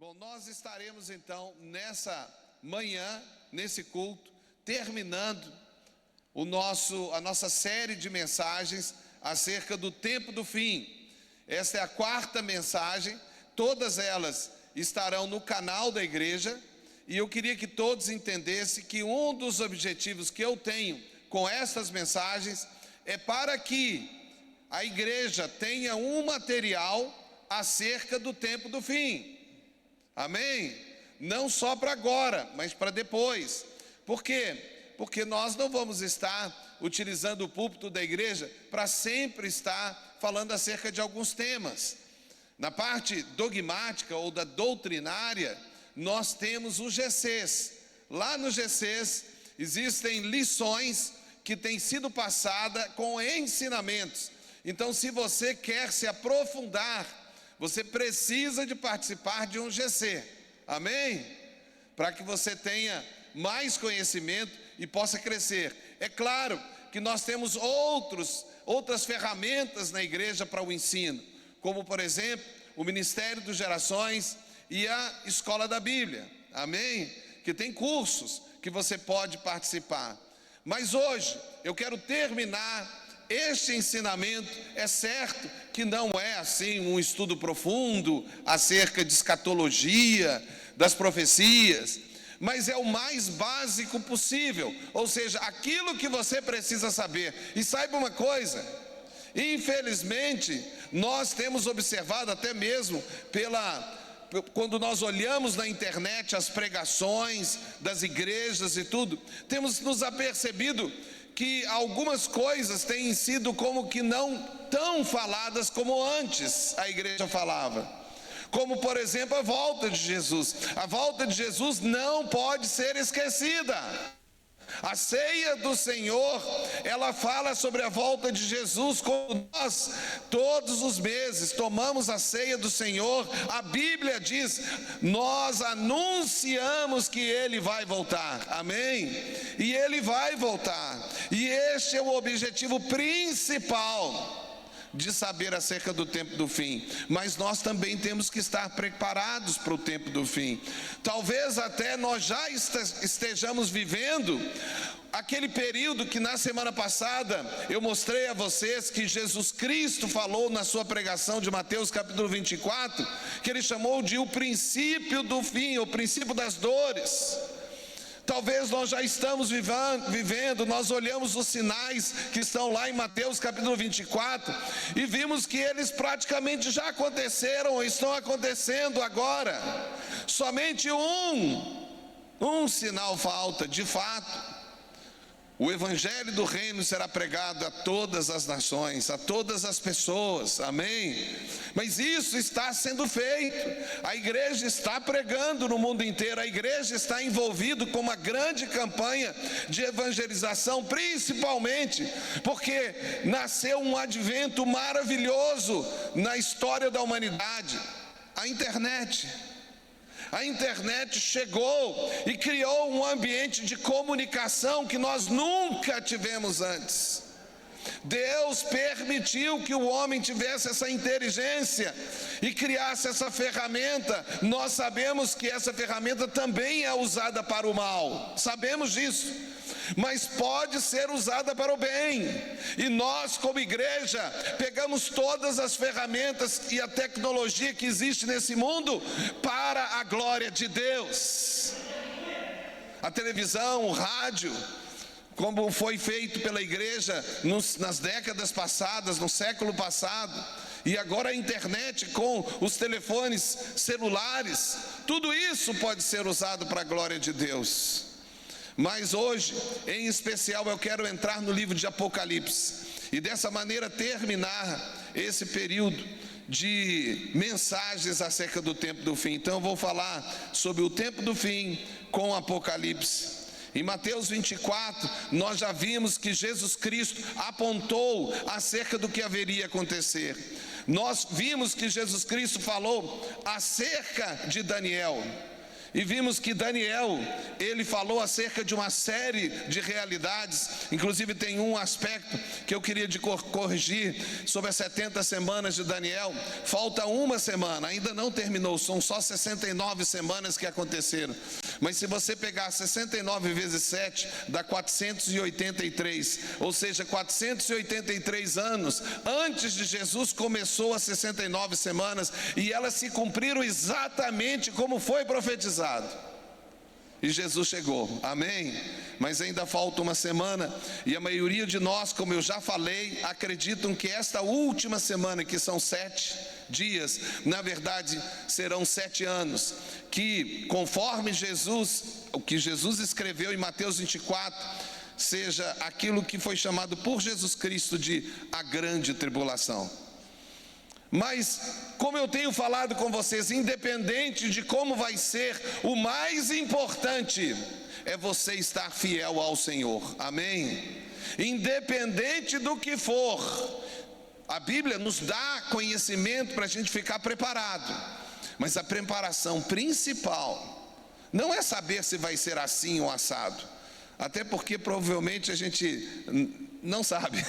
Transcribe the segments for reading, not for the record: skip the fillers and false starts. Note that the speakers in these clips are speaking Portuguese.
Bom, nós estaremos então nessa manhã, nesse culto, terminando a nossa série de mensagens acerca do tempo do fim. Esta é a quarta mensagem, todas elas estarão no canal da igreja, e eu queria que todos entendessem que um dos objetivos que eu tenho com essas mensagens é para que a igreja tenha um material acerca do tempo do fim. Amém? Não só para agora, mas para depois. Por quê? Porque nós não vamos estar utilizando o púlpito da igreja para sempre estar falando acerca de alguns temas. Na parte dogmática ou da doutrinária, nós temos os GCs. Lá nos GCs existem lições que têm sido passadas com ensinamentos. Então, se você quer se aprofundar, você precisa de participar de um GC, amém? Para que você tenha mais conhecimento e possa crescer. É claro que nós temos outras ferramentas na igreja para o ensino, como por exemplo, o Ministério dos Gerações e a Escola da Bíblia, amém? Que tem cursos que você pode participar. Mas hoje eu quero terminar este ensinamento. É certo que não é assim um estudo profundo acerca de escatologia, das profecias, mas é o mais básico possível, ou seja, aquilo que você precisa saber. E saiba uma coisa, infelizmente, nós temos observado até mesmo quando nós olhamos na internet as pregações das igrejas e tudo, temos nos apercebido que algumas coisas têm sido como que não tão faladas como antes a igreja falava. Como, por exemplo, a volta de Jesus. A volta de Jesus não pode ser esquecida. A ceia do Senhor, ela fala sobre a volta de Jesus. Como nós, todos os meses, tomamos a ceia do Senhor, a Bíblia diz, nós anunciamos que Ele vai voltar, amém? E Ele vai voltar, e este é o objetivo principal de saber acerca do tempo do fim. Mas nós também temos que estar preparados para o tempo do fim. Talvez até nós já estejamos vivendo aquele período que na semana passada eu mostrei a vocês que Jesus Cristo falou na sua pregação de Mateus capítulo 24, que Ele chamou de o princípio do fim, o princípio das dores. Talvez nós já estamos vivendo, nós olhamos os sinais que estão lá em Mateus capítulo 24 e vimos que eles praticamente já aconteceram ou estão acontecendo agora. Somente um sinal falta, de fato. O evangelho do reino será pregado a todas as nações, a todas as pessoas, amém? Mas isso está sendo feito, a igreja está pregando no mundo inteiro, a igreja está envolvida com uma grande campanha de evangelização, principalmente porque nasceu um advento maravilhoso na história da humanidade, a internet. A internet chegou e criou um ambiente de comunicação que nós nunca tivemos antes. Deus permitiu que o homem tivesse essa inteligência e criasse essa ferramenta. Nós sabemos que essa ferramenta também é usada para o mal, sabemos disso, mas pode ser usada para o bem. E nós, como igreja, pegamos todas as ferramentas e a tecnologia que existe nesse mundo para a glória de Deus. A televisão, o rádio, como foi feito pela igreja nas décadas passadas, no século passado, e agora a internet com os telefones celulares, tudo isso pode ser usado para a glória de Deus. Mas hoje, em especial, eu quero entrar no livro de Apocalipse e dessa maneira terminar esse período de mensagens acerca do tempo do fim. Então eu vou falar sobre o tempo do fim com Apocalipse. Em Mateus 24, nós já vimos que Jesus Cristo apontou acerca do que haveria acontecer. Nós vimos que Jesus Cristo falou acerca de Daniel. E vimos que Daniel, ele falou acerca de uma série de realidades. Inclusive tem um aspecto que eu queria corrigir sobre as 70 semanas de Daniel. Falta uma semana, ainda não terminou, são só 69 semanas que aconteceram. Mas se você pegar 69 vezes 7, dá 483, ou seja, 483 anos antes de Jesus começou as 69 semanas, e elas se cumpriram exatamente como foi profetizado. E Jesus chegou, amém? Mas ainda falta uma semana, e a maioria de nós, como eu já falei, acreditam que esta última semana, que são 7 dias, na verdade serão 7 anos, que conforme Jesus, o que Jesus escreveu em Mateus 24, seja aquilo que foi chamado por Jesus Cristo de a grande tribulação. Mas, como eu tenho falado com vocês, independente de como vai ser, o mais importante é você estar fiel ao Senhor, amém? Independente do que for, a Bíblia nos dá conhecimento para a gente ficar preparado, mas a preparação principal não é saber se vai ser assim ou assado, até porque provavelmente a gente não sabe.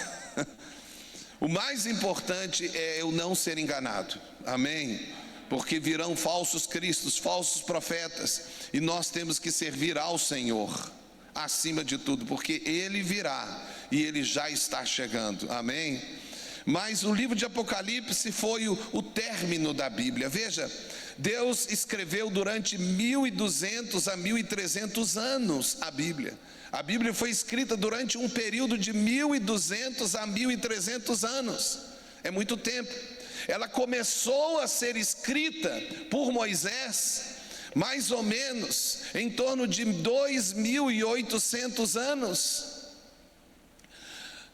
O mais importante é eu não ser enganado, amém? Porque virão falsos cristos, falsos profetas, e nós temos que servir ao Senhor, acima de tudo, porque Ele virá, e Ele já está chegando, amém? Mas o livro de Apocalipse foi o término da Bíblia. Veja, Deus escreveu durante 1200 a 1300 anos a Bíblia. A Bíblia foi escrita durante um período de 1200 a 1300 anos. É muito tempo. Ela começou a ser escrita por Moisés, mais ou menos em torno de 2800 anos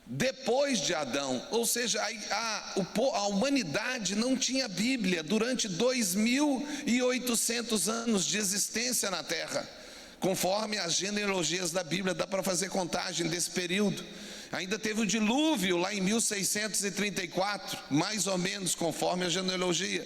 depois de Adão. Ou seja, a humanidade não tinha Bíblia durante 2800 anos de existência na Terra. Conforme as genealogias da Bíblia, dá para fazer contagem desse período. Ainda teve o dilúvio lá em 1634, mais ou menos, conforme a genealogia.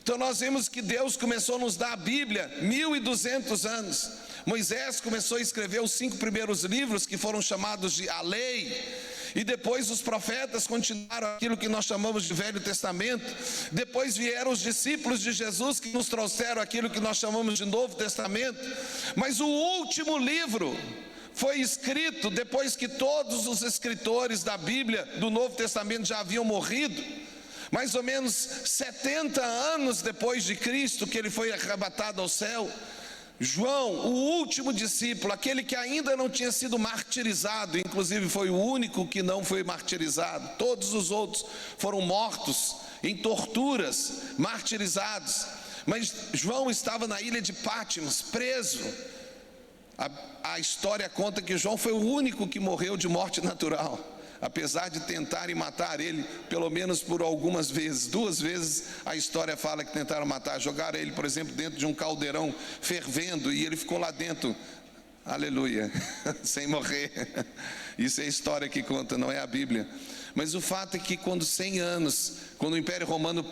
Então nós vemos que Deus começou a nos dar a Bíblia 1200 anos. Moisés começou a escrever os 5 primeiros livros, que foram chamados de a lei. E depois os profetas continuaram aquilo que nós chamamos de Velho Testamento. Depois vieram os discípulos de Jesus, que nos trouxeram aquilo que nós chamamos de Novo Testamento. Mas o último livro foi escrito depois que todos os escritores da Bíblia do Novo Testamento já haviam morrido. Mais ou menos 70 anos depois de Cristo, que ele foi arrebatado ao céu. João, o último discípulo, aquele que ainda não tinha sido martirizado, inclusive foi o único que não foi martirizado, todos os outros foram mortos em torturas, martirizados, mas João estava na ilha de Patmos, preso. A história conta que João foi o único que morreu de morte natural, apesar de tentarem matar ele, pelo menos por algumas vezes. 2 vezes a história fala que tentaram matar, jogaram ele, por exemplo, dentro de um caldeirão fervendo, e ele ficou lá dentro, aleluia, sem morrer. Isso é a história que conta, não é a Bíblia. Mas o fato é que quando 100 anos, quando o Império Romano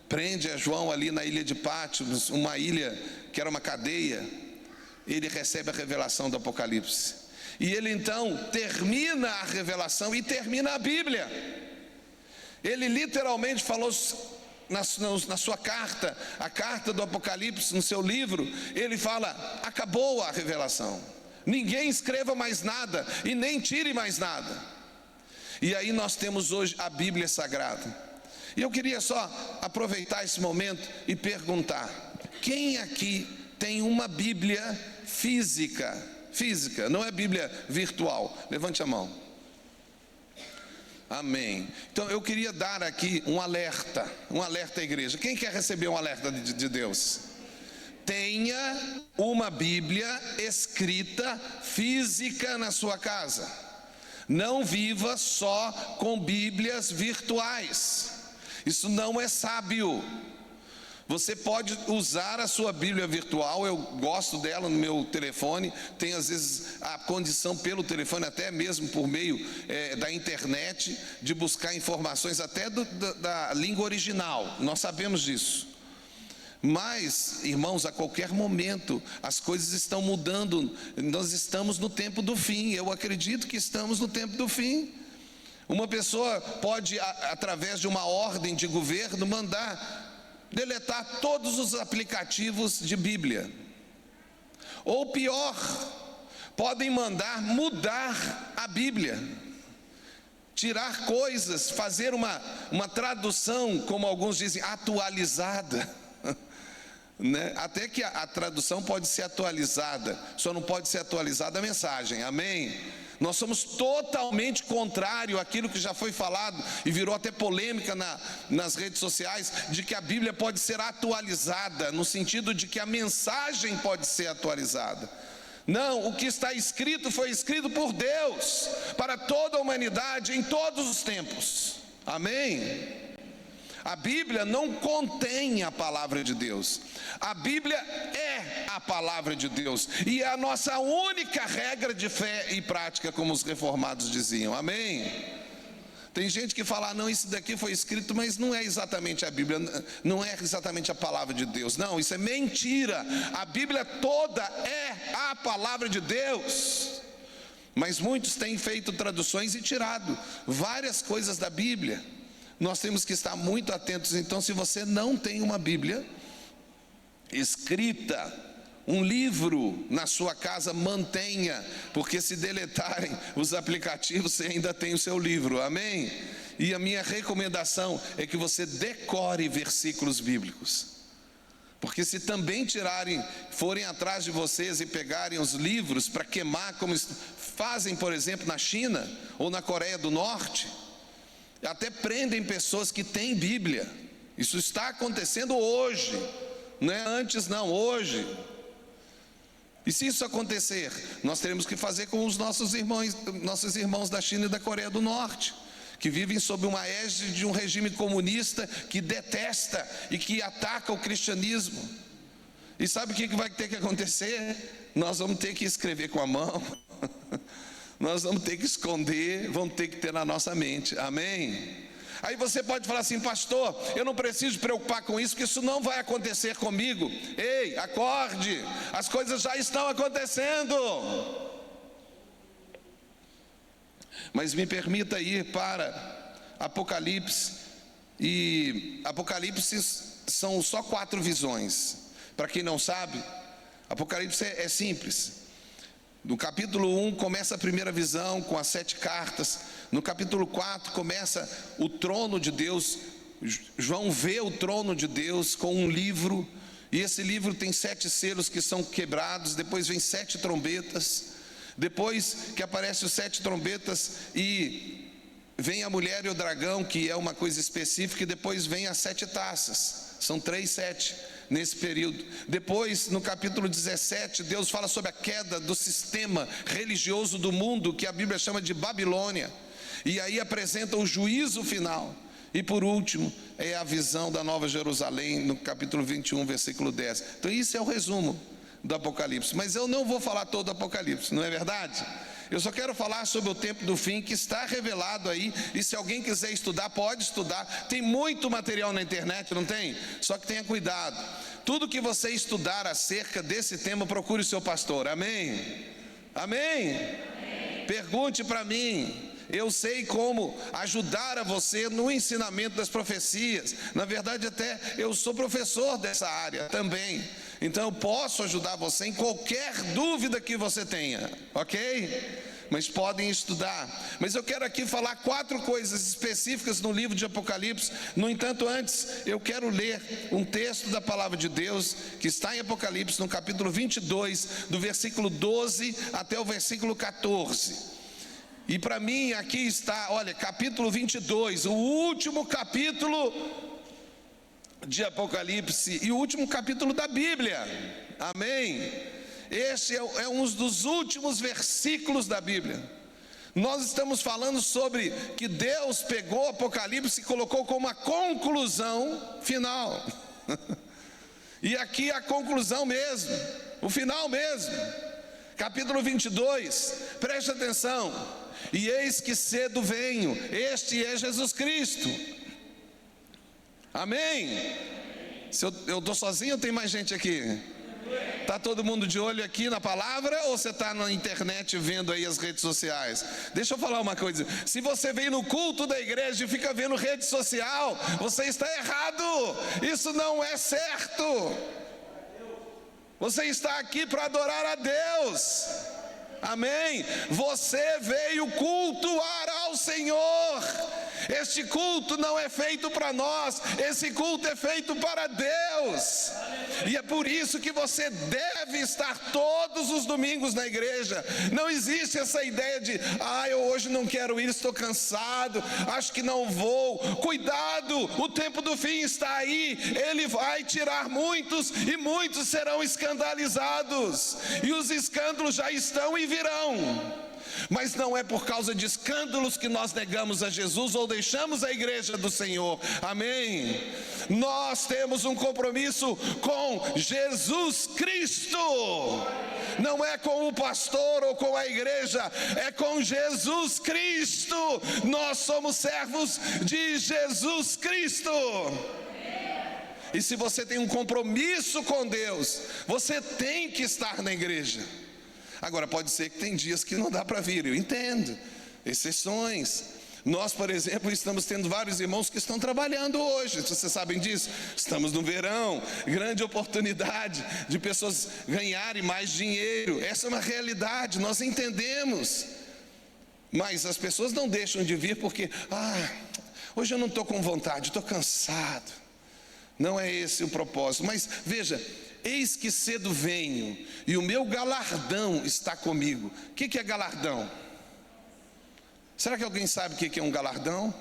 prende a João ali na ilha de Patmos, uma ilha que era uma cadeia, ele recebe a revelação do Apocalipse. E ele então termina a revelação e termina a Bíblia. Ele literalmente falou na sua carta, a carta do Apocalipse, no seu livro, ele fala: acabou a revelação, ninguém escreva mais nada e nem tire mais nada. E aí nós temos hoje a Bíblia Sagrada. E eu queria só aproveitar esse momento e perguntar: quem aqui tem uma Bíblia física? Física, não é Bíblia virtual. Levante a mão. Amém. Então eu queria dar aqui um alerta à igreja. Quem quer receber um alerta de Deus? Tenha uma Bíblia escrita física na sua casa. Não viva só com Bíblias virtuais. Isso não é sábio. Você pode usar a sua Bíblia virtual, eu gosto dela no meu telefone, tem às vezes a condição pelo telefone, até mesmo por meio da internet, de buscar informações até da língua original, nós sabemos disso. Mas, irmãos, a qualquer momento as coisas estão mudando. Nós estamos no tempo do fim. Eu acredito que estamos no tempo do fim. Uma pessoa pode, através de uma ordem de governo, mandar deletar todos os aplicativos de Bíblia. Ou pior, podem mandar mudar a Bíblia, tirar coisas, fazer uma tradução, como alguns dizem, atualizada. Né? Até que a tradução pode ser atualizada, só não pode ser atualizada a mensagem, amém? Nós somos totalmente contrário àquilo que já foi falado e virou até polêmica nas redes sociais, de que a Bíblia pode ser atualizada, no sentido de que a mensagem pode ser atualizada. Não, o que está escrito foi escrito por Deus, para toda a humanidade, em todos os tempos, amém? A Bíblia não contém a palavra de Deus. A Bíblia é a palavra de Deus. E é a nossa única regra de fé e prática, como os reformados diziam. Amém? Tem gente que fala, não, isso daqui foi escrito, mas não é exatamente a Bíblia, não é exatamente a palavra de Deus. Não, isso é mentira. A Bíblia toda é a palavra de Deus. Mas muitos têm feito traduções e tirado várias coisas da Bíblia. Nós temos que estar muito atentos. Então, se você não tem uma Bíblia escrita, um livro na sua casa, mantenha, porque se deletarem os aplicativos, você ainda tem o seu livro, amém? E a minha recomendação é que você decore versículos bíblicos, porque se também forem atrás de vocês e pegarem os livros para queimar, como fazem, por exemplo, na China ou na Coreia do Norte, até prendem pessoas que têm Bíblia. Isso está acontecendo hoje, não é antes não, hoje. E se isso acontecer, nós teremos que fazer com os nossos irmãos da China e da Coreia do Norte, que vivem sob uma égide de um regime comunista que detesta e que ataca o cristianismo. E sabe o que vai ter que acontecer? Nós vamos ter que escrever com a mão. Nós vamos ter que esconder, vamos ter que ter na nossa mente, amém? Aí você pode falar assim, pastor, eu não preciso preocupar com isso, porque isso não vai acontecer comigo. Ei, acorde, as coisas já estão acontecendo. Mas me permita ir para Apocalipse, e Apocalipse são só 4 visões. Para quem não sabe, Apocalipse é simples. No capítulo 1 começa a primeira visão com as 7 cartas. No capítulo 4 começa o trono de Deus. João vê o trono de Deus com um livro, e esse livro tem 7 selos que são quebrados. Depois vem 7 trombetas. Depois que aparecem os 7 trombetas, e vem a mulher e o dragão, que é uma coisa específica, e depois vem as 7 taças. São 3, 7 nesse período. Depois, no capítulo 17, Deus fala sobre a queda do sistema religioso do mundo, que a Bíblia chama de Babilônia, e aí apresenta o juízo final. E por último, é a visão da Nova Jerusalém, no capítulo 21, versículo 10. Então isso é o resumo do Apocalipse. Mas eu não vou falar todo o Apocalipse, não é verdade? Eu só quero falar sobre o tempo do fim, que está revelado aí, e se alguém quiser estudar, pode estudar. Tem muito material na internet, não tem? Só que tenha cuidado. Tudo que você estudar acerca desse tema, procure o seu pastor, amém? Amém? Pergunte para mim. Eu sei como ajudar a você no ensinamento das profecias. Na verdade, até eu sou professor dessa área também. Então eu posso ajudar você em qualquer dúvida que você tenha, ok? Mas podem estudar. Mas eu quero aqui falar 4 coisas específicas no livro de Apocalipse. No entanto, antes eu quero ler um texto da palavra de Deus, que está em Apocalipse, no capítulo 22, do versículo 12 até o versículo 14. E para mim aqui está, olha, capítulo 22, o último capítulo de Apocalipse e o último capítulo da Bíblia, amém? Este é um dos últimos versículos da Bíblia. Nós estamos falando sobre que Deus pegou Apocalipse e colocou como a conclusão final. E aqui a conclusão mesmo, o final mesmo. Capítulo 22, preste atenção. E eis que cedo venho, este é Jesus Cristo. Amém? Se eu estou sozinho ou tem mais gente aqui? Está todo mundo de olho aqui na palavra ou você está na internet vendo aí as redes sociais? Deixa eu falar uma coisa: se você vem no culto da igreja e fica vendo rede social, você está errado, isso não é certo. Você está aqui para adorar a Deus, amém? Você veio cultuar ao Senhor. Este culto não é feito para nós, esse culto é feito para Deus. E é por isso que você deve estar todos os domingos na igreja. Não existe essa ideia de, eu hoje não quero ir, estou cansado, acho que não vou. Cuidado, o tempo do fim está aí, ele vai tirar muitos e muitos serão escandalizados. E os escândalos já estão e virão. Mas não é por causa de escândalos que nós negamos a Jesus ou deixamos a igreja do Senhor, amém? Nós temos um compromisso com Jesus Cristo, não é com o pastor ou com a igreja, é com Jesus Cristo. Nós somos servos de Jesus Cristo. E se você tem um compromisso com Deus, você tem que estar na igreja. Agora, pode ser que tem dias que não dá para vir, eu entendo, exceções. Nós, por exemplo, estamos tendo vários irmãos que estão trabalhando hoje, vocês sabem disso? Estamos no verão, grande oportunidade de pessoas ganharem mais dinheiro. Essa é uma realidade, nós entendemos. Mas as pessoas não deixam de vir porque, hoje eu não estou com vontade, estou cansado. Não é esse o propósito, mas veja: eis que cedo venho, e o meu galardão está comigo. O que é galardão? Será que alguém sabe o que é um galardão?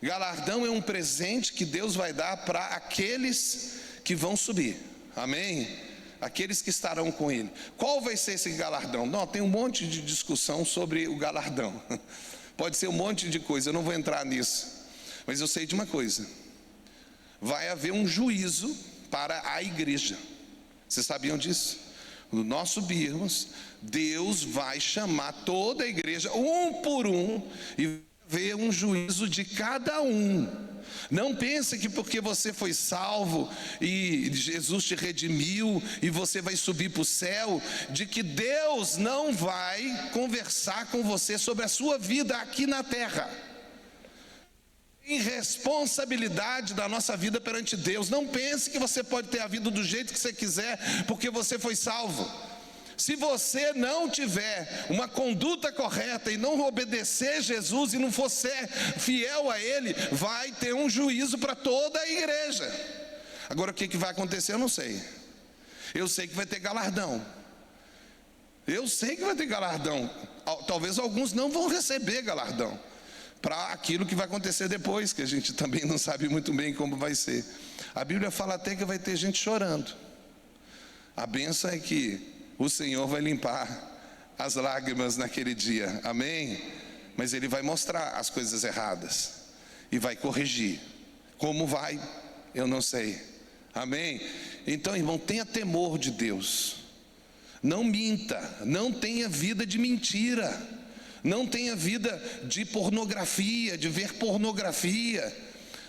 Galardão é um presente que Deus vai dar para aqueles que vão subir, amém? Aqueles que estarão com Ele. Qual vai ser esse galardão? Não, tem um monte de discussão sobre o galardão. Pode ser um monte de coisa, eu não vou entrar nisso. Mas eu sei de uma coisa: vai haver um juízo para a igreja. Vocês sabiam disso? Quando nós subirmos, Deus vai chamar toda a igreja, um por um, e ver um juízo de cada um. Não pense que porque você foi salvo e Jesus te redimiu e você vai subir para o céu, de que Deus não vai conversar com você sobre a sua vida aqui na terra. Responsabilidade da nossa vida perante Deus. Não pense que você pode ter a vida do jeito que você quiser porque você foi salvo. Se você não tiver uma conduta correta e não obedecer Jesus e não for ser fiel a Ele, vai ter um juízo para toda a igreja. Agora o que vai acontecer eu não sei. Eu sei que vai ter galardão. Eu sei que vai ter galardão. Talvez alguns não vão receber galardão para aquilo que vai acontecer depois, que a gente também não sabe muito bem como vai ser. A Bíblia fala até que vai ter gente chorando. A bênção é que o Senhor vai limpar as lágrimas naquele dia, amém? Mas Ele vai mostrar as coisas erradas e vai corrigir. Como vai? Eu não sei, amém? Então, irmão, tenha temor de Deus. Não minta, não tenha vida de mentira. Não tenha vida de pornografia, de ver pornografia.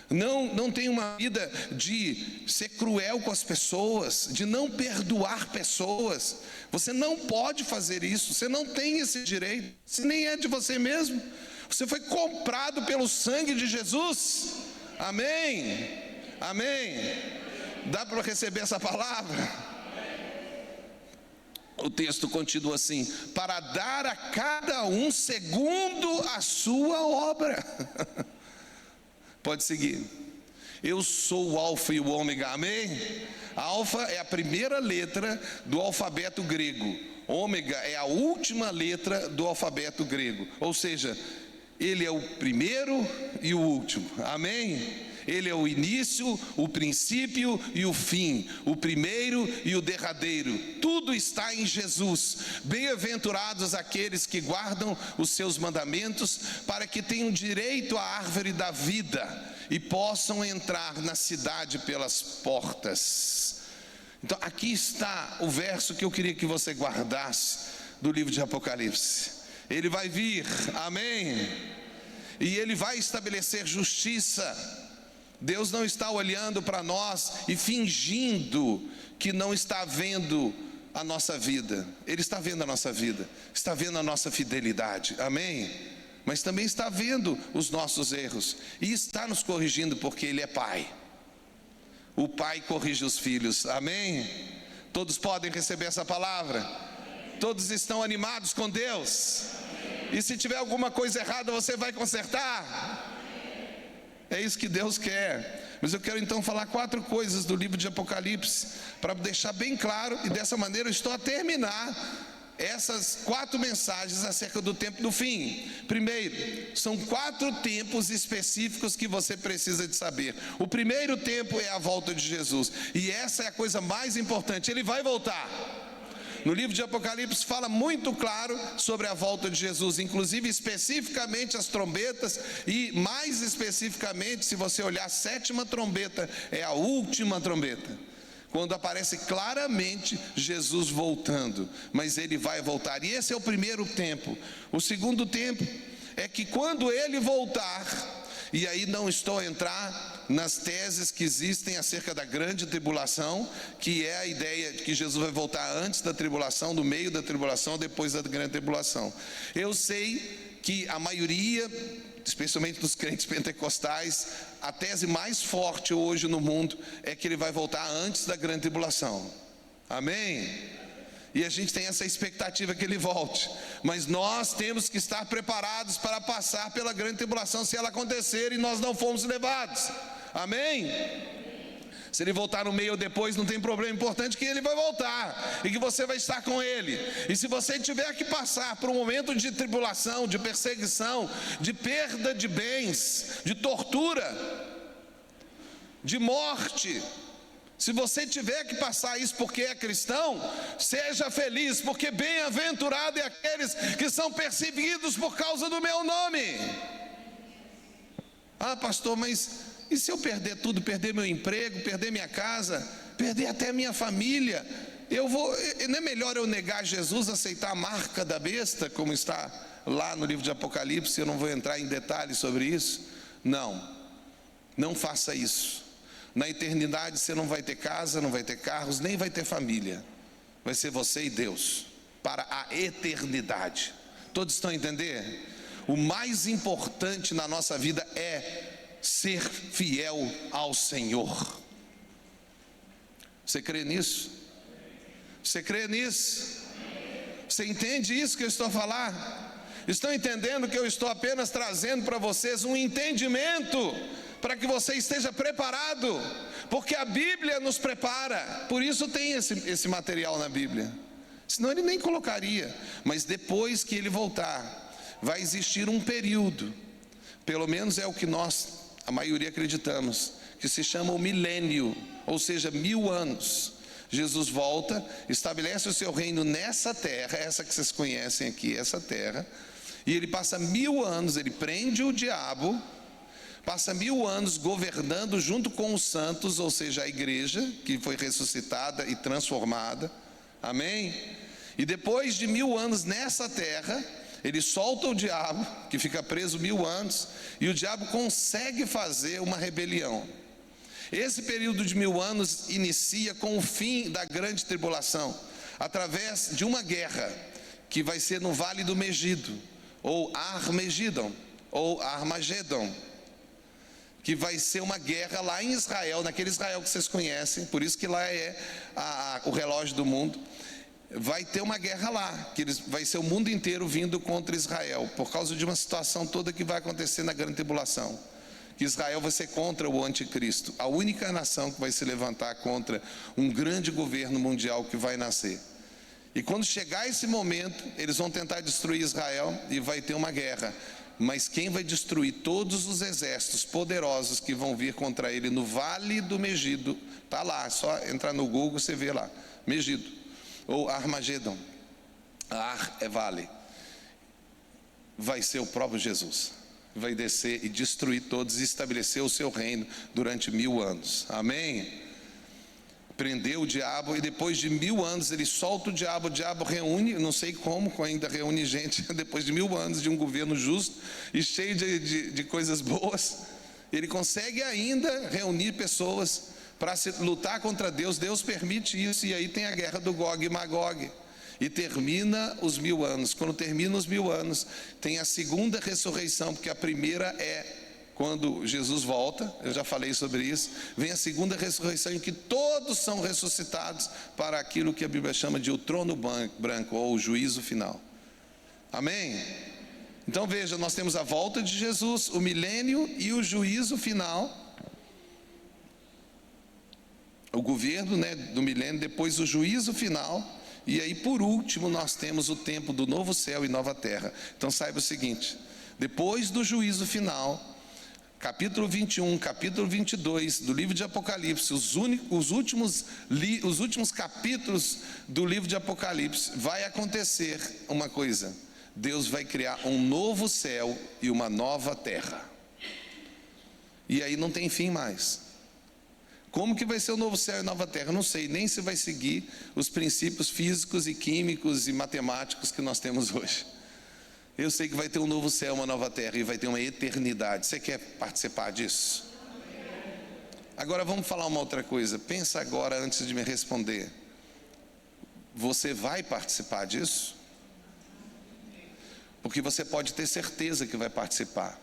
Não tenha uma vida de ser cruel com as pessoas, de não perdoar pessoas. Você não pode fazer isso, você não tem esse direito, se nem é de você mesmo. Você foi comprado pelo sangue de Jesus, amém? Amém? Dá para receber essa palavra? O texto continua assim: para dar a cada um segundo a sua obra. Pode seguir. Eu sou o alfa e o ômega, amém? Alfa é a primeira letra do alfabeto grego, ômega é a última letra do alfabeto grego. Ou seja, Ele é o primeiro e o último, amém? Ele é o início, o princípio e o fim, o primeiro e o derradeiro. Tudo está em Jesus. Bem-aventurados aqueles que guardam os seus mandamentos, para que tenham direito à árvore da vida e possam entrar na cidade pelas portas. Então aqui está o verso que eu queria que você guardasse do livro de Apocalipse. Ele vai vir, amém? E Ele vai estabelecer justiça. Deus não está olhando para nós e fingindo que não está vendo a nossa vida. Ele está vendo a nossa vida, está vendo a nossa fidelidade, amém? Mas também está vendo os nossos erros e está nos corrigindo, porque Ele é Pai. O Pai corrige os filhos, amém? Todos podem receber essa palavra? Todos estão animados com Deus? E se tiver alguma coisa errada, você vai consertar? É isso que Deus quer. Mas eu quero então falar 4 coisas do livro de Apocalipse, para deixar bem claro, e dessa maneira eu estou a terminar essas 4 mensagens acerca do tempo do fim. Primeiro, são 4 tempos específicos que você precisa de saber. O primeiro tempo é a volta de Jesus, e essa é a coisa mais importante. Ele vai voltar. No livro de Apocalipse fala muito claro sobre a volta de Jesus, inclusive especificamente as trombetas, e mais especificamente, se você olhar, a 7ª trombeta é a última trombeta, quando aparece claramente Jesus voltando. Mas Ele vai voltar, e esse é o primeiro tempo. O segundo tempo é que quando Ele voltar, e aí não estou a entrar nas teses que existem acerca da grande tribulação, que é a ideia de que Jesus vai voltar antes da tribulação, no meio da tribulação, ou depois da grande tribulação. Eu sei que a maioria, especialmente dos crentes pentecostais, a tese mais forte hoje no mundo é que Ele vai voltar antes da grande tribulação, amém? E a gente tem essa expectativa que Ele volte, mas nós temos que estar preparados para passar pela grande tribulação, se ela acontecer e nós não formos levados, amém? Se Ele voltar no meio ou depois, não tem problema, importante que Ele vai voltar, e que você vai estar com Ele. E se você tiver que passar por um momento de tribulação, de perseguição, de perda de bens, de tortura, de morte, se você tiver que passar isso porque é cristão, seja feliz, porque bem-aventurado é aqueles que são perseguidos por causa do meu nome. Ah, pastor, mas e se eu perder tudo, perder meu emprego, perder minha casa, perder até minha família? Não é melhor eu negar Jesus, aceitar a marca da besta, como está lá no livro de Apocalipse? Eu não vou entrar em detalhes sobre isso. Não faça isso. Na eternidade você não vai ter casa, não vai ter carros, nem vai ter família. Vai ser você e Deus, para a eternidade. Todos estão a entender? O mais importante na nossa vida é ser fiel ao Senhor. Você crê nisso? Você crê nisso? Você entende isso que eu estou a falar? Estão entendendo que eu estou apenas trazendo para vocês um entendimento, para que você esteja preparado, porque a Bíblia nos prepara. Por isso tem esse material na Bíblia, senão Ele nem colocaria. Mas depois que Ele voltar, vai existir um período, pelo menos é o que a maioria acreditamos, que se chama o milênio, ou seja, 1000 anos. Jesus volta, estabelece o seu reino nessa terra, essa que vocês conhecem aqui, essa terra, e Ele passa 1000 anos, Ele prende o diabo, passa 1000 anos governando junto com os santos, ou seja, a igreja que foi ressuscitada e transformada, amém? E depois de 1000 anos nessa terra, Ele solta o diabo, que fica preso 1000 anos, e o diabo consegue fazer uma rebelião. Esse período de 1000 anos inicia com o fim da grande tribulação, através de uma guerra, que vai ser no Vale do Megido, ou Armagedon, ou Armagedon, que vai ser uma guerra lá em Israel, naquele Israel que vocês conhecem, por isso que lá é o relógio do mundo. Vai ter uma guerra lá, que vai ser o mundo inteiro vindo contra Israel, por causa de uma situação toda que vai acontecer na grande tribulação, que Israel vai ser contra o anticristo, a única nação que vai se levantar contra um grande governo mundial que vai nascer. E quando chegar esse momento, eles vão tentar destruir Israel e vai ter uma guerra. Mas quem vai destruir todos os exércitos poderosos que vão vir contra ele no Vale do Megido, está lá, só entrar no Google você vê lá, Megido, ou Armagedon, Ar é vale, vai ser o próprio Jesus, vai descer e destruir todos e estabelecer o seu reino durante 1000 anos, amém? Prendeu o diabo, e depois de 1000 anos ele solta o diabo reúne, não sei como ainda reúne gente, depois de 1000 anos de um governo justo e cheio de coisas boas, Ele consegue ainda reunir pessoas para lutar contra Deus. Deus permite isso, e aí tem a guerra do Gog e Magog. E termina os 1000 anos. Quando termina os 1000 anos, tem a segunda ressurreição, porque a primeira é quando Jesus volta, eu já falei sobre isso. Vem a segunda ressurreição, em que todos são ressuscitados para aquilo que a Bíblia chama de o trono branco, ou o juízo final. Amém? Então veja, nós temos a volta de Jesus, o milênio e o juízo final. O governo, do milênio, depois o juízo final. E aí, por último, nós temos o tempo do novo céu e nova terra. Então saiba o seguinte: depois do juízo final, capítulo 21, capítulo 22 do livro de Apocalipse, os últimos capítulos do livro de Apocalipse, vai acontecer uma coisa: Deus vai criar um novo céu e uma nova terra. E aí não tem fim mais. Como que vai ser o novo céu e nova terra? Eu não sei nem se vai seguir os princípios físicos e químicos e matemáticos que nós temos hoje. Eu sei que vai ter um novo céu, uma nova terra, e vai ter uma eternidade. Você quer participar disso? Agora vamos falar uma outra coisa. Pensa agora antes de me responder. Você vai participar disso? Porque você pode ter certeza que vai participar.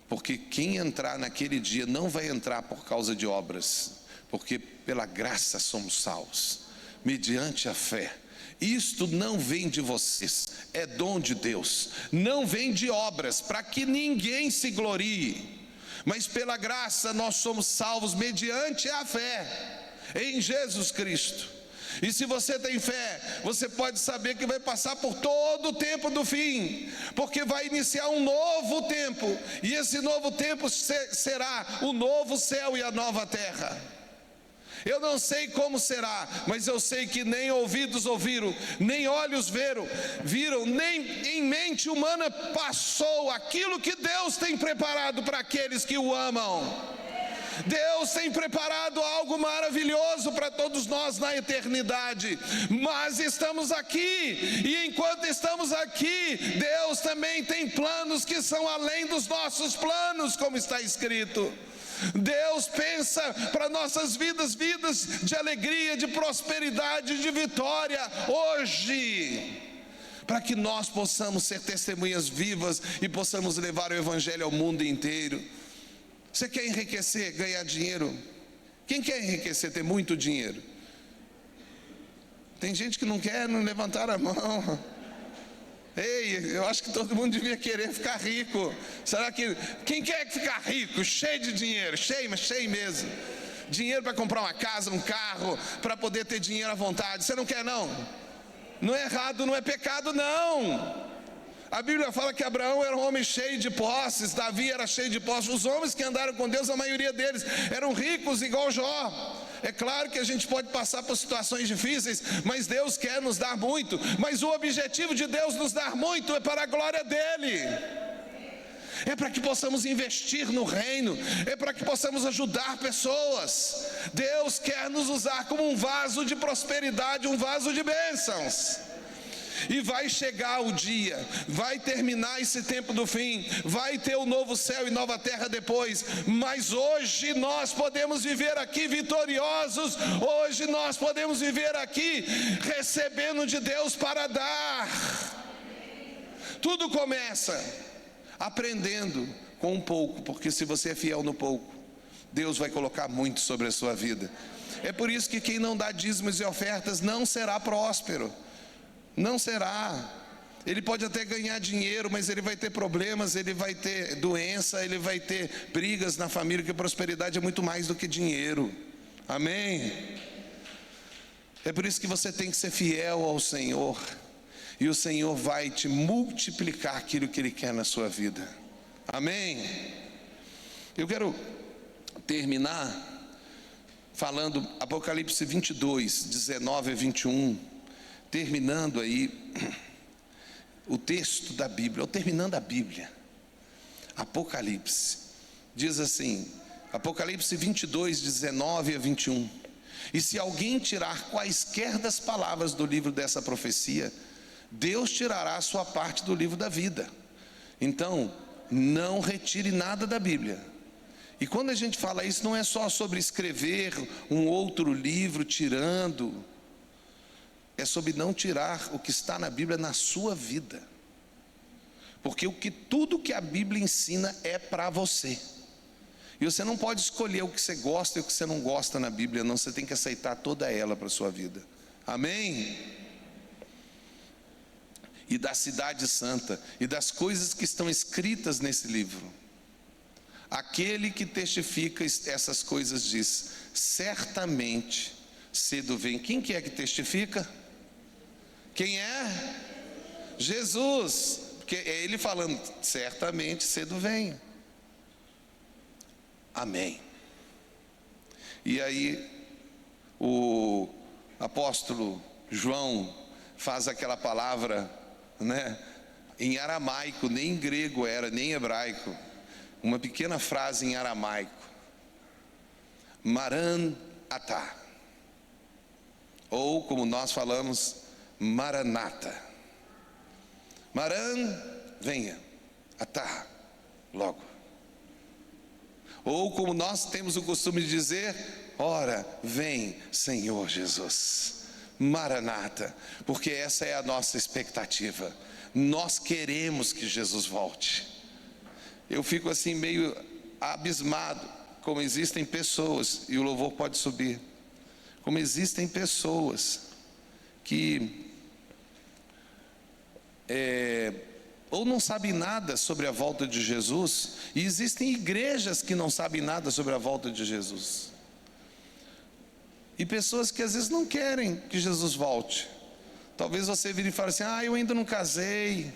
Porque quem entrar naquele dia não vai entrar por causa de obras, porque pela graça somos salvos, mediante a fé. Isto não vem de vocês, é dom de Deus, não vem de obras, para que ninguém se glorie, mas pela graça nós somos salvos mediante a fé em Jesus Cristo. E se você tem fé, você pode saber que vai passar por todo o tempo do fim, porque vai iniciar um novo tempo, e esse novo tempo será o novo céu e a nova terra. Eu não sei como será, mas eu sei que nem ouvidos ouviram, nem olhos viram, nem em mente humana passou aquilo que Deus tem preparado para aqueles que o amam. Deus tem preparado algo maravilhoso para todos nós na eternidade, mas estamos aqui, e enquanto estamos aqui, Deus também tem planos que são além dos nossos planos, como está escrito. Deus pensa para nossas vidas de alegria, de prosperidade, de vitória hoje, para que nós possamos ser testemunhas vivas e possamos levar o Evangelho ao mundo inteiro. Você quer enriquecer, ganhar dinheiro? Quem quer enriquecer, ter muito dinheiro? Tem gente que não quer, não levantar a mão. Ei, eu acho que todo mundo devia querer ficar rico. Será que... Quem quer ficar rico, cheio de dinheiro? Cheio, mas cheio mesmo. Dinheiro para comprar uma casa, um carro, para poder ter dinheiro à vontade. Você não quer, não? Não é errado, não é pecado, não. A Bíblia fala que Abraão era um homem cheio de posses, Davi era cheio de posses. Os homens que andaram com Deus, a maioria deles eram ricos igual Jó. É claro que a gente pode passar por situações difíceis, mas Deus quer nos dar muito. Mas o objetivo de Deus nos dar muito é para a glória dEle. É para que possamos investir no reino, é para que possamos ajudar pessoas. Deus quer nos usar como um vaso de prosperidade, um vaso de bênçãos. E vai chegar o dia, vai terminar esse tempo do fim, vai ter o novo céu e nova terra depois, mas hoje nós podemos viver aqui vitoriosos, hoje nós podemos viver aqui recebendo de Deus para dar. Tudo começa aprendendo com um pouco, porque se você é fiel no pouco, Deus vai colocar muito sobre a sua vida. É por isso que quem não dá dízimos e ofertas não será próspero. Não será. Ele pode até ganhar dinheiro, mas ele vai ter problemas, ele vai ter doença, ele vai ter brigas na família, porque prosperidade é muito mais do que dinheiro. Amém? É por isso que você tem que ser fiel ao Senhor, e o Senhor vai te multiplicar aquilo que Ele quer na sua vida. Amém? Eu quero terminar falando Apocalipse 22, 19 a 21. Terminando aí o texto da Bíblia, ou terminando a Bíblia, Apocalipse, diz assim, Apocalipse 22, 19 a 21, e se alguém tirar quaisquer das palavras do livro dessa profecia, Deus tirará a sua parte do livro da vida. Então, não retire nada da Bíblia, E quando a gente fala isso, não é só sobre escrever um outro livro tirando, é sobre não tirar o que está na Bíblia na sua vida. Porque tudo que a Bíblia ensina é para você. E você não pode escolher o que você gosta e o que você não gosta na Bíblia, não. Você tem que aceitar toda ela para a sua vida. Amém? E da cidade santa, e das coisas que estão escritas nesse livro. Aquele que testifica essas coisas diz: certamente cedo vem. Quem que é que testifica? Quem é? Jesus. Porque é ele falando: certamente cedo vem. Amém. E aí o apóstolo João faz aquela palavra, né, em aramaico, nem em grego era, nem em hebraico, uma pequena frase em aramaico: Maran-atá, ou como nós falamos, Maranata. Maran, venha, atá, logo. Ou como nós temos o costume de dizer: ora, vem, Senhor Jesus. Maranata, porque essa é a nossa expectativa. Nós queremos que Jesus volte. Eu fico assim meio abismado, como existem pessoas, e o louvor pode subir, como existem pessoas que ou não sabem nada sobre a volta de Jesus, e existem igrejas que não sabem nada sobre a volta de Jesus, e pessoas que às vezes não querem que Jesus volte. Talvez você vire e fale assim: eu ainda não casei,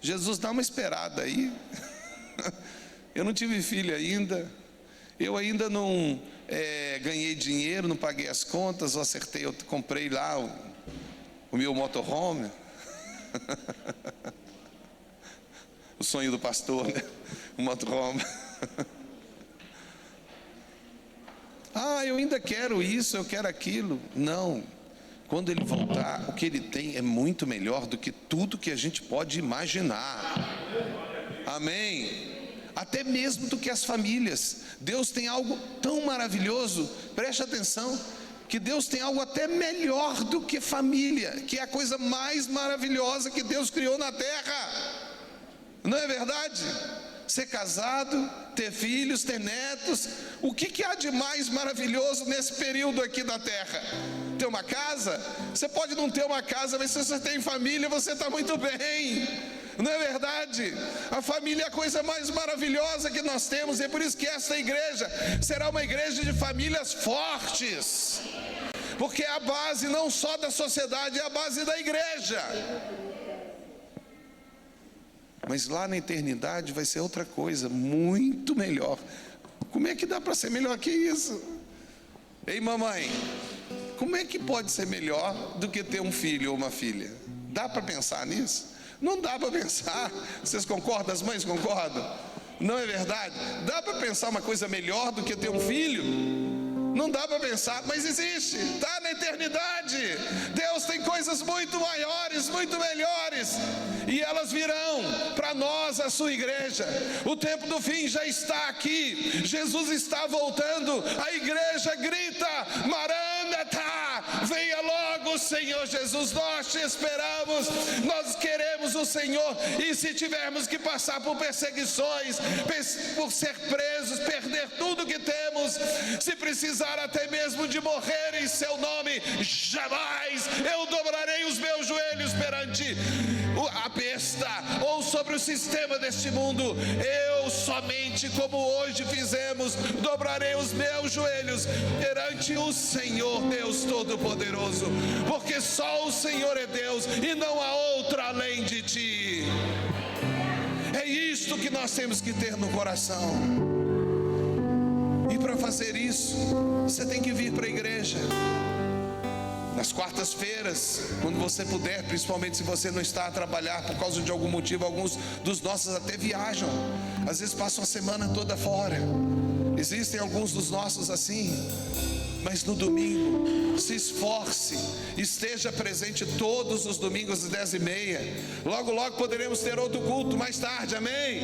Jesus, dá uma esperada aí. Eu não tive filho ainda, eu ainda não ganhei dinheiro, não paguei as contas, eu comprei lá o meu motorhome. O sonho do pastor, né? O motorhome. Eu ainda quero isso, eu quero aquilo. Não, quando ele voltar, o que ele tem é muito melhor do que tudo que a gente pode imaginar. Amém? Até mesmo do que as famílias. Deus tem algo tão maravilhoso, preste atenção, que Deus tem algo até melhor do que família, que é a coisa mais maravilhosa que Deus criou na terra. Não é verdade? Ser casado, ter filhos, ter netos. O que há de mais maravilhoso nesse período aqui da terra? Ter uma casa? Você pode não ter uma casa, mas se você tem família, você está muito bem. Não é verdade? A família é a coisa mais maravilhosa que nós temos. E é por isso que esta igreja será uma igreja de famílias fortes, porque é a base não só da sociedade, é a base da igreja. Mas lá na eternidade vai ser outra coisa, muito melhor. Como é que dá para ser melhor que isso? Ei, mamãe, como é que pode ser melhor do que ter um filho ou uma filha? Dá para pensar nisso? Não dá para pensar. Vocês concordam? As mães concordam? Não é verdade? Dá para pensar uma coisa melhor do que ter um filho? Não dá para pensar, mas existe, está na eternidade. Deus tem coisas muito maiores, muito melhores, e elas virão para nós, a sua igreja. O tempo do fim já está aqui, Jesus está voltando, a igreja grita: Maranata, venha logo, Senhor Jesus, nós te esperamos, nós queremos o Senhor. E se tivermos que passar por perseguições, por ser presos, perder tudo que temos, se precisar até mesmo de morrer em seu nome, jamais eu dobrarei os meus joelhos perante a besta ou sobre o sistema deste mundo. Eu somente, como hoje fizemos, dobrarei os meus joelhos perante o Senhor Deus Todo-Poderoso, porque só o Senhor é Deus e não há outro além de ti. É isto que nós temos que ter no coração. E para fazer isso, você tem que vir para a igreja nas quartas-feiras, quando você puder, principalmente se você não está a trabalhar por causa de algum motivo. Alguns dos nossos até viajam, às vezes passam a semana toda fora. Existem alguns dos nossos assim. Mas no domingo, se esforce, esteja presente todos os domingos às 10h30. Logo, logo poderemos ter outro culto mais tarde, amém?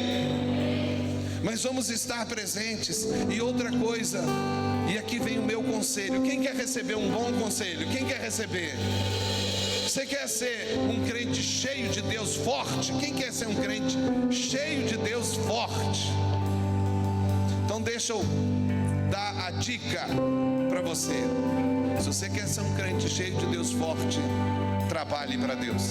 Mas no domingo, se esforce, esteja presente todos os domingos às 10h30. Logo, logo poderemos ter outro culto mais tarde, amém? Mas no domingo, se esforce, esteja presente todos os domingos às 10h30. Logo, logo poderemos ter outro culto mais tarde, amém? Mas no domingo, se esforce, esteja presente todos os domingos às 10h30. mas vamos estar presentes. E outra coisa, e aqui vem o meu conselho: quem quer receber um bom conselho? Quem quer receber? Você quer ser um crente cheio de Deus, forte? Quem quer ser um crente cheio de Deus, forte? Então deixa eu dar a dica para você. Se você quer ser um crente cheio de Deus, forte, trabalhe para Deus.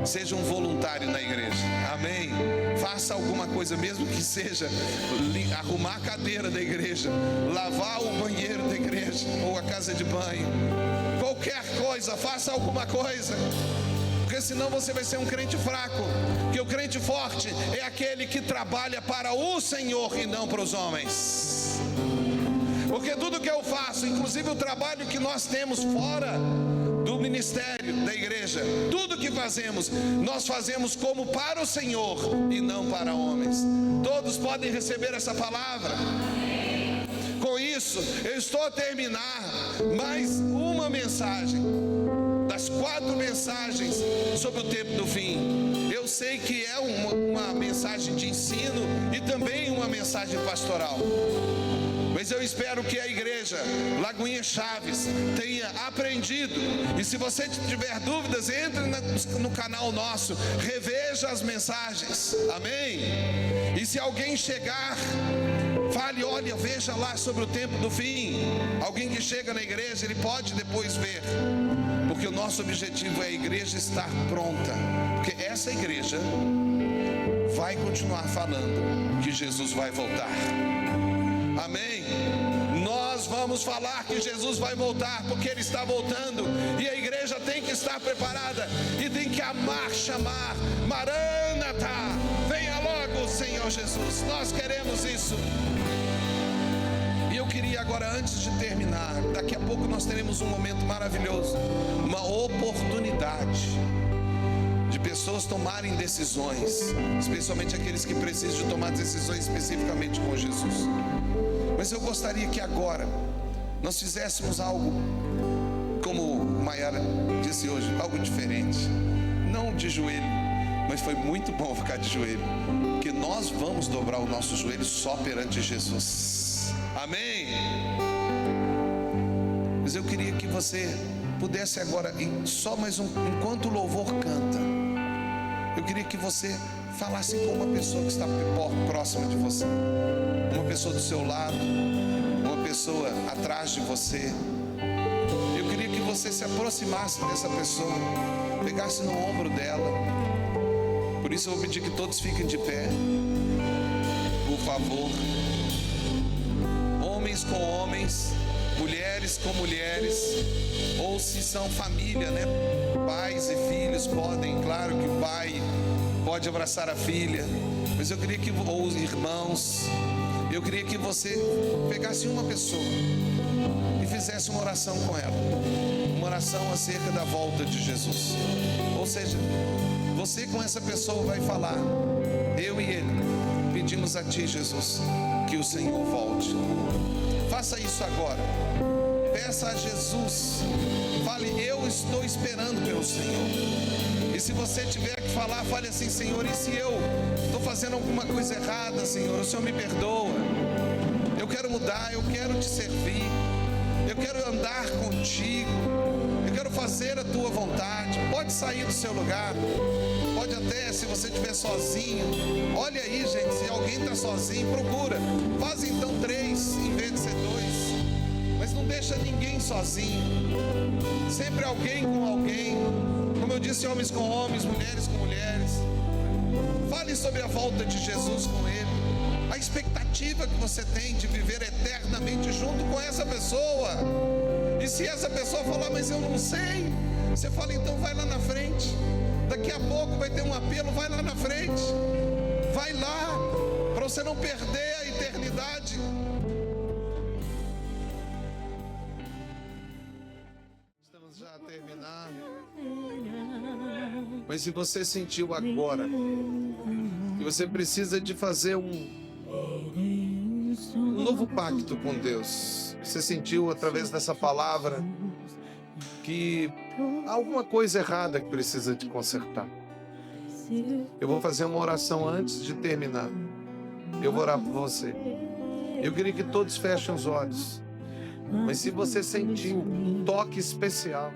Seja um voluntário na igreja, amém? Faça alguma coisa, mesmo que seja arrumar a cadeira da igreja, lavar o banheiro da igreja, ou a casa de banho. Qualquer coisa, faça alguma coisa, porque senão você vai ser um crente fraco. Porque o crente forte é aquele que trabalha para o Senhor e não para os homens. Porque tudo que eu faço, inclusive o trabalho que nós temos fora do ministério da igreja, tudo que fazemos, nós fazemos como para o Senhor e não para homens. Todos podem receber essa palavra? Com isso, eu estou a terminar mais uma mensagem, das 4 mensagens sobre o tempo do fim. Eu sei que é uma mensagem de ensino e também uma mensagem pastoral, mas eu espero que a igreja Lagoinha Chaves tenha aprendido. E se você tiver dúvidas, entre no canal nosso, reveja as mensagens, amém? E se alguém chegar, fale: olha, veja lá sobre o tempo do fim. Alguém que chega na igreja, ele pode depois ver, porque o nosso objetivo é a igreja estar pronta, porque essa igreja vai continuar falando que Jesus vai voltar, amém? Nós vamos falar que Jesus vai voltar, porque Ele está voltando, e a igreja tem que estar preparada, e tem que amar, chamar: Maranata, venha logo, Senhor Jesus. Nós queremos isso. E eu queria agora, antes de terminar, daqui a pouco nós teremos um momento maravilhoso, uma oportunidade de pessoas tomarem decisões, especialmente aqueles que precisam de tomar decisões especificamente com Jesus. Mas eu gostaria que agora nós fizéssemos algo, como Maiara disse hoje, algo diferente. Não de joelho, mas foi muito bom ficar de joelho, porque nós vamos dobrar o nosso joelho só perante Jesus, amém? Mas eu queria que você pudesse agora, só mais enquanto o louvor canta, eu queria que você falasse com uma pessoa que está próxima de você, uma pessoa do seu lado, uma pessoa atrás de você. Eu queria que você se aproximasse dessa pessoa, pegasse no ombro dela. Por isso eu vou pedir que todos fiquem de pé, por favor. Homens com homens, mulheres com mulheres, ou se são família, né? Pais e filhos podem, claro que o pai pode abraçar a filha, mas eu queria que, ou os irmãos, eu queria que você pegasse uma pessoa e fizesse uma oração com ela, uma oração acerca da volta de Jesus. Ou seja, você com essa pessoa vai falar: eu e ele pedimos a Ti, Jesus, que o Senhor volte. Faça isso agora. Peça a Jesus. Fale: eu estou esperando pelo Senhor. E se você tiver que falar, fale assim: Senhor, e se eu estou fazendo alguma coisa errada, Senhor, o Senhor me perdoa. Eu quero mudar, eu quero Te servir, eu quero andar contigo, eu quero fazer a Tua vontade. Pode sair do seu lugar, pode até, se você estiver sozinho, olha aí, gente, se alguém está sozinho, procura, faz então 3 em vez de ser 2, mas não deixa ninguém sozinho, sempre alguém com alguém, como eu disse, homens com homens, mulheres com mulheres. Fale sobre a volta de Jesus com Ele, a expectativa que você tem de viver eternamente junto com essa pessoa. E se essa pessoa falar: mas eu não sei, você fala: então vai lá na frente, daqui a pouco vai ter um apelo, vai lá na frente, vai lá, para você não perder a eternidade. Estamos já a terminar, mas se você sentiu agora que você precisa de fazer um novo pacto com Deus, você sentiu através dessa palavra que há alguma coisa errada que precisa de consertar, eu vou fazer uma oração antes de terminar. eu vou orar por você. Eu queria que todos fechem os olhos. Mas se você sentiu um toque especial,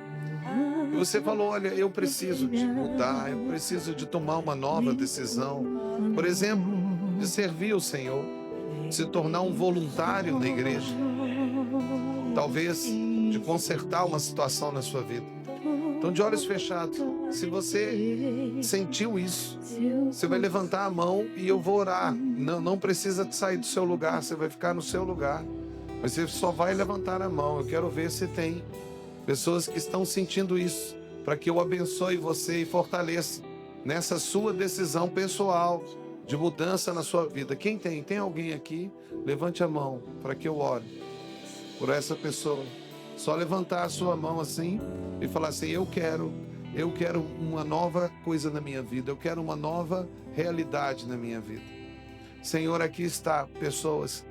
e você falou, olha, eu preciso de mudar, eu preciso de tomar uma nova decisão. Por exemplo, de servir o Senhor, de se tornar um voluntário na igreja. Talvez de consertar uma situação na sua vida. Então, de olhos fechados, se você sentiu isso, você vai levantar a mão e eu vou orar. Não precisa de sair do seu lugar, você vai ficar no seu lugar. Mas você só vai levantar a mão. Eu quero ver se tem pessoas que estão sentindo isso, para que eu abençoe você e fortaleça nessa sua decisão pessoal de mudança na sua vida. Quem tem? Tem alguém aqui? Levante a mão para que eu ore por essa pessoa. Só levantar a sua mão assim e falar assim, eu quero uma nova coisa na minha vida, eu quero uma nova realidade na minha vida. Senhor, aqui está pessoas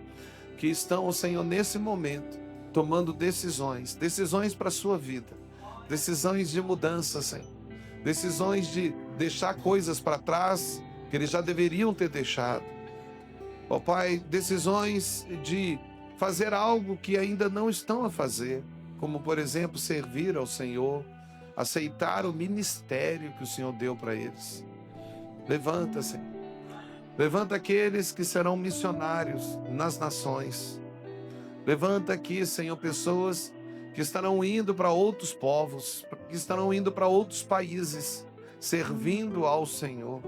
que estão, Senhor, nesse momento, tomando decisões para a sua vida, decisões de mudança, Senhor, decisões de deixar coisas para trás que eles já deveriam ter deixado. Ó Pai, decisões de fazer algo que ainda não estão a fazer, como, por exemplo, servir ao Senhor, aceitar o ministério que o Senhor deu para eles. Levanta, Senhor. Levanta aqueles que serão missionários nas nações. Levanta aqui, Senhor, pessoas que estarão indo para outros povos, que estarão indo para outros países, servindo ao Senhor.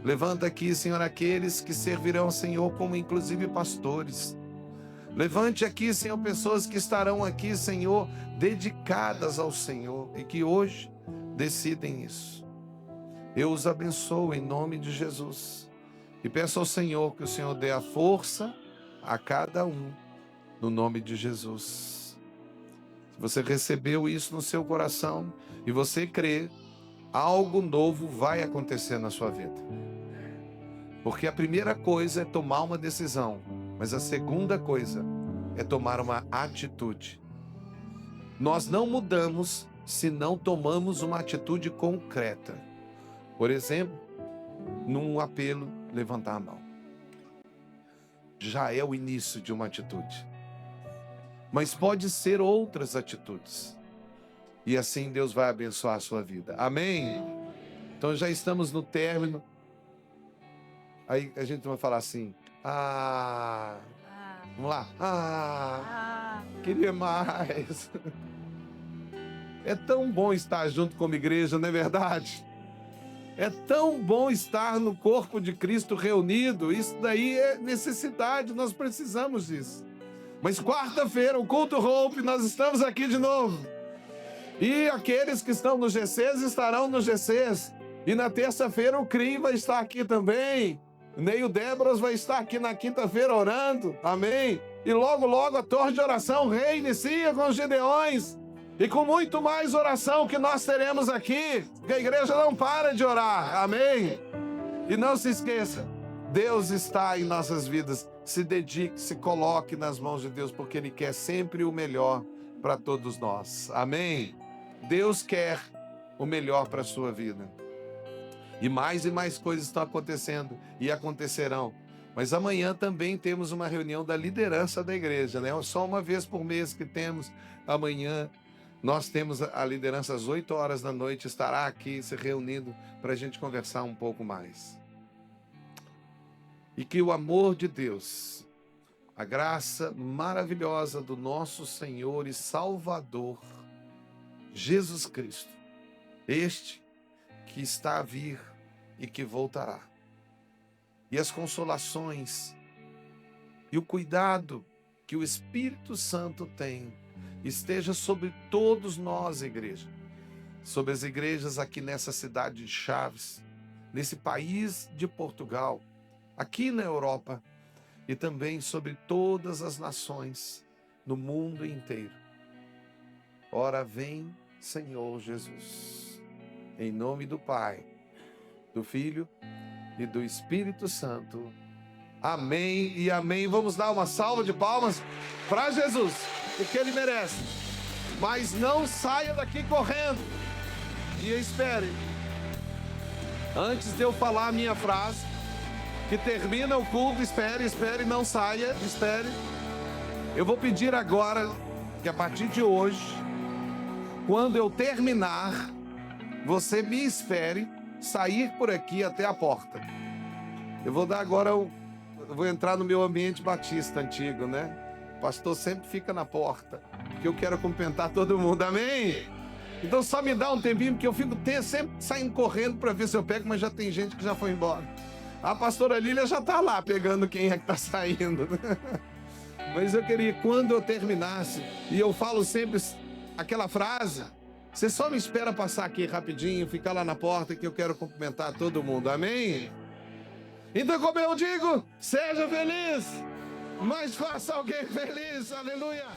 Levanta aqui, Senhor, aqueles que servirão ao Senhor como inclusive pastores. Levante aqui, Senhor, pessoas que estarão aqui, Senhor, dedicadas ao Senhor e que hoje decidem isso. Eu os abençoo em nome de Jesus e peço ao Senhor que o Senhor dê a força a cada um, no nome de Jesus. Se você recebeu isso no seu coração e você crê, algo novo vai acontecer na sua vida. Porque a primeira coisa é tomar uma decisão, mas a segunda coisa é tomar uma atitude. Nós não mudamos se não tomamos uma atitude concreta. Por exemplo, num apelo, levantar a mão. Já é o início de uma atitude. Mas pode ser outras atitudes. E assim Deus vai abençoar a sua vida. Amém? Então já estamos no término. Aí a gente vai falar assim, vamos lá, queria mais. É tão bom estar junto como igreja, não é verdade? É tão bom estar no corpo de Cristo reunido. Isso daí é necessidade, nós precisamos disso. Mas quarta-feira, o culto rompe, nós estamos aqui de novo. E aqueles que estão no GCs estarão no GCs. E na terça-feira o CRI vai estar aqui também. Neio Débora vai estar aqui na quinta-feira orando, amém? E logo, logo a torre de oração reinicia com os Gideões e com muito mais oração que nós teremos aqui, que a igreja não para de orar, amém? E não se esqueça, Deus está em nossas vidas, se dedique, se coloque nas mãos de Deus, porque Ele quer sempre o melhor para todos nós, amém? Deus quer o melhor para a sua vida. E mais coisas estão acontecendo e acontecerão. Mas amanhã também temos uma reunião da liderança da igreja, né? Só uma vez por mês que temos. Amanhã nós temos a liderança às 8 horas da noite, estará aqui se reunindo para a gente conversar um pouco mais. E que o amor de Deus, a graça maravilhosa do nosso Senhor e Salvador, Jesus Cristo, este que está a vir e que voltará. E as consolações e o cuidado que o Espírito Santo tem esteja sobre todos nós, igreja. Sobre as igrejas aqui nessa cidade de Chaves, nesse país de Portugal, aqui na Europa e também sobre todas as nações no mundo inteiro. Ora vem, Senhor Jesus. Em nome do Pai, do Filho e do Espírito Santo. Amém e amém. Vamos dar uma salva de palmas para Jesus, porque Ele merece. Mas não saia daqui correndo. E espere. Antes de eu falar a minha frase, que termina o culto, espere, não saia, espere. Eu vou pedir agora que a partir de hoje, quando eu terminar, você me espere sair por aqui até a porta. Eu vou dar agora, eu vou entrar no meu ambiente batista antigo, né? O pastor sempre fica na porta, porque eu quero cumprimentar todo mundo, amém? Então só me dá um tempinho, porque eu fico sempre saindo correndo para ver se eu pego, mas já tem gente que já foi embora. A pastora Lília já está lá pegando quem é que está saindo. Mas eu queria, quando eu terminasse, e eu falo sempre aquela frase, você só me espera passar aqui rapidinho, ficar lá na porta que eu quero cumprimentar todo mundo, amém? Então, como eu digo, seja feliz, mas faça alguém feliz, aleluia!